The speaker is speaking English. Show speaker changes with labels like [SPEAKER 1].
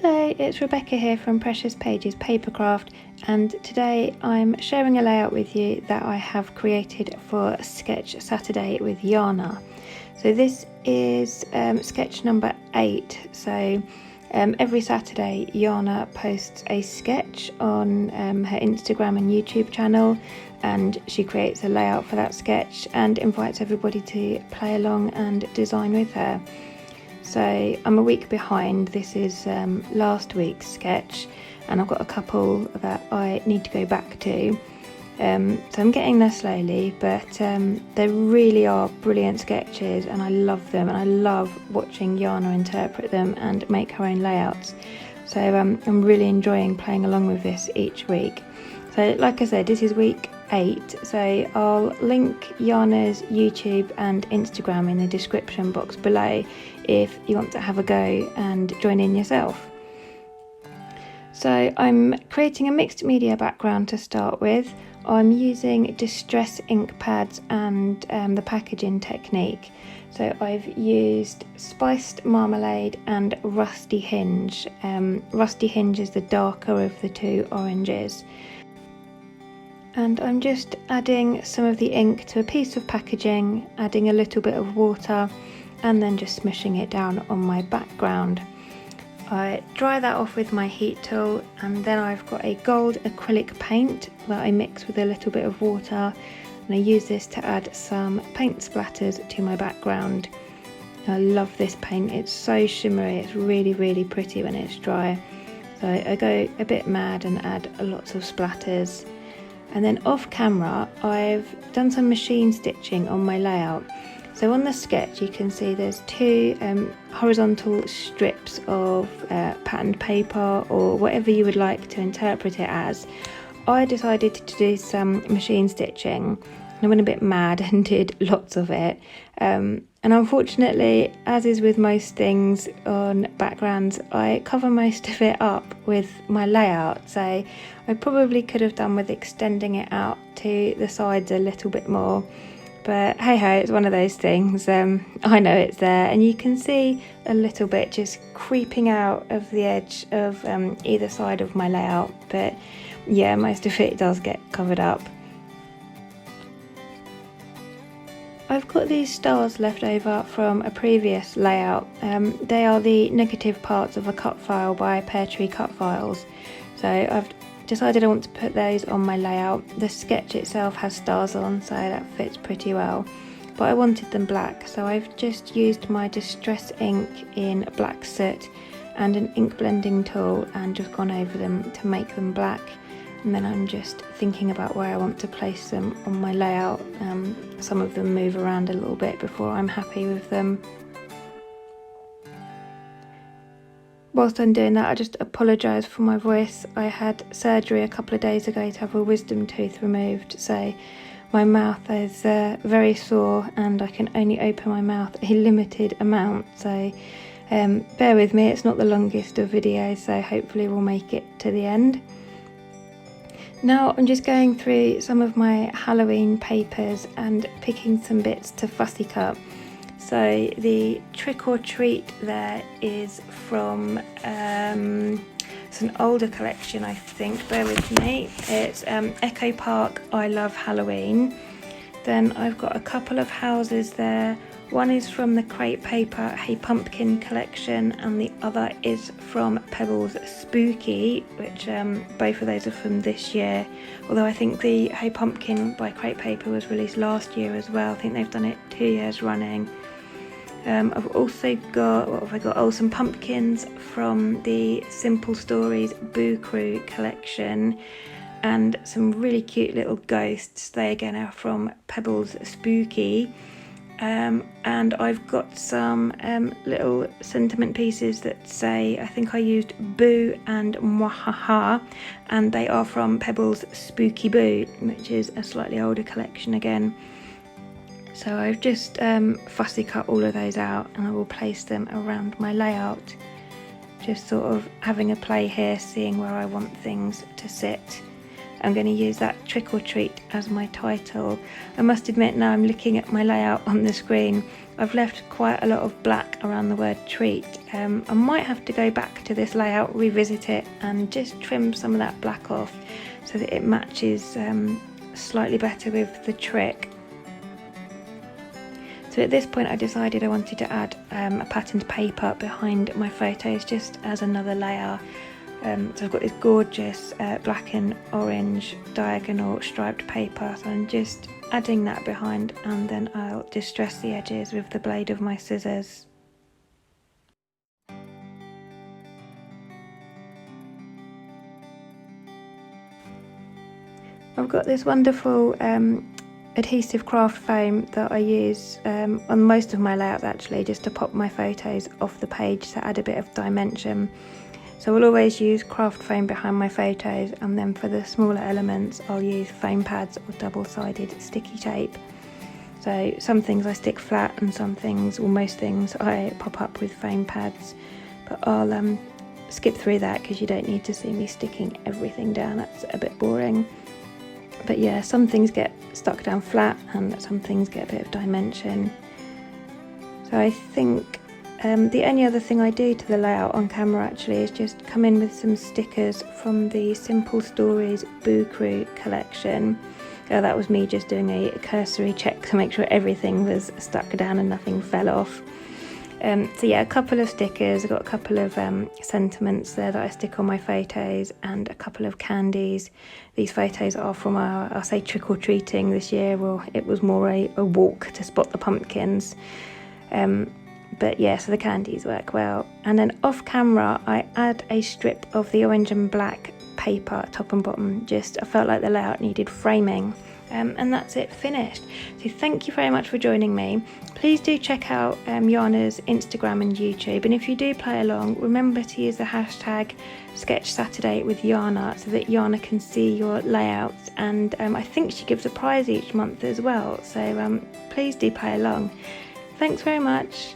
[SPEAKER 1] Hello, it's Rebecca here from Precious Pages Papercraft, and today I'm sharing a layout with you that I have created for Sketch Saturday with Jana. So this is sketch number 8. So every Saturday Jana posts a sketch on her Instagram and YouTube channel, and she creates a layout for that sketch and invites everybody to play along and design with her. So I'm a week behind. This is last week's sketch, and I've got a couple that I need to go back to. So I'm getting there slowly, but they really are brilliant sketches and I love them, and I love watching Jana interpret them and make her own layouts. So I'm really enjoying playing along with this each week. So like I said, this is week 8, so I'll link Jana's YouTube and Instagram in the description box below if you want to have a go and join in yourself. So I'm creating a mixed media background to start with. I'm using distress ink pads and the packaging technique. So I've used spiced marmalade and rusty hinge. Rusty hinge is the darker of the two oranges. And I'm just adding some of the ink to a piece of packaging, adding a little bit of water, and then just smushing it down on my background. I dry that off with my heat tool, and then I've got a gold acrylic paint that I mix with a little bit of water, and I use this to add some paint splatters to my background. I love this paint, it's so shimmery, it's really pretty when it's dry. So I go a bit mad and add lots of splatters. And then off camera, I've done some machine stitching on my layout. So on the sketch, you can see there's two horizontal strips of patterned paper, or whatever you would like to interpret it as. I decided to do some machine stitching. I went a bit mad and did lots of it. And unfortunately, as is with most things on backgrounds, I cover most of it up with my layout. So I probably could have done with extending it out to the sides a little bit more. But hey ho, it's one of those things. I know it's there, and you can see a little bit just creeping out of the edge of either side of my layout. But yeah, most of it does get covered up. I've got these stars left over from a previous layout. They are the negative parts of a cut file by Pear Tree Cut Files. So I've decided I want to put those on my layout. The sketch itself has stars on, so that fits pretty well. But I wanted them black, so I've just used my distress ink in black soot and an ink blending tool and just gone over them to make them black. And then I'm just thinking about where I want to place them on my layout. Some of them move around a little bit before I'm happy with them. Whilst I'm doing that, I just apologise for my voice. I had surgery a couple of days ago to have a wisdom tooth removed, so my mouth is very sore and I can only open my mouth a limited amount. So bear with me, it's not the longest of videos, so hopefully we'll make it to the end. Now I'm just going through some of my Halloween papers and picking some bits to fussy cut. So the Trick or Treat there is from, it's an older collection I think, bear with me. It's Echo Park I Love Halloween. Then I've got a couple of houses there. One is from the Crepe Paper Hey Pumpkin collection, and the other is from Pebbles Spooky, which both of those are from this year. Although I think the Hey Pumpkin by Crepe Paper was released last year as well. I think they've done it 2 years running. I've also got, what have I got? Oh, some pumpkins from the Simple Stories Boo Crew collection, and some really cute little ghosts. They again are from Pebbles Spooky. And I've got some little sentiment pieces that say, I think I used Boo and Mwahaha, and they are from Pebbles Spooky Boo, which is a slightly older collection again. So I've just fussy cut all of those out, and I will place them around my layout. Just sort of having a play here, seeing where I want things to sit. I'm going to use that Trick or Treat as my title. I must admit, now I'm looking at my layout on the screen, I've left quite a lot of black around the word treat, I might have to go back to this layout, revisit it and just trim some of that black off so that it matches slightly better with the trick. So at this point I decided I wanted to add a patterned paper behind my photos just as another layer. So I've got this gorgeous black and orange diagonal striped paper, so I'm just adding that behind, and then I'll distress the edges with the blade of my scissors. I've got this wonderful adhesive craft foam that I use on most of my layouts actually, just to pop my photos off the page to add a bit of dimension. So I'll always use craft foam behind my photos, and then for the smaller elements I'll use foam pads or double-sided sticky tape. So some things I stick flat and some things, or most things, I pop up with foam pads, but I'll skip through that because you don't need to see me sticking everything down, that's a bit boring. But yeah, some things get stuck down flat and some things get a bit of dimension. So I think the only other thing I do to the layout on camera actually is just come in with some stickers from the Simple Stories Boo Crew collection. That was me just doing a cursory check to make sure everything was stuck down and nothing fell off. So yeah, a couple of stickers, I've got a couple of sentiments there that I stick on my photos, and a couple of candies. These photos are from our, I'll say, trick-or-treating this year, or it was more a walk to spot the pumpkins. But yeah, so the candies work well. And then off camera I add a strip of the orange and black paper top and bottom, just I felt like the layout needed framing. And that's it, finished. So thank you very much for joining me. Please do check out Jana's Instagram and YouTube, and if you do play along, remember to use the hashtag #SketchSaturday with Jana so that Jana can see your layouts, and I think she gives a prize each month as well, so please do play along. Thanks very much.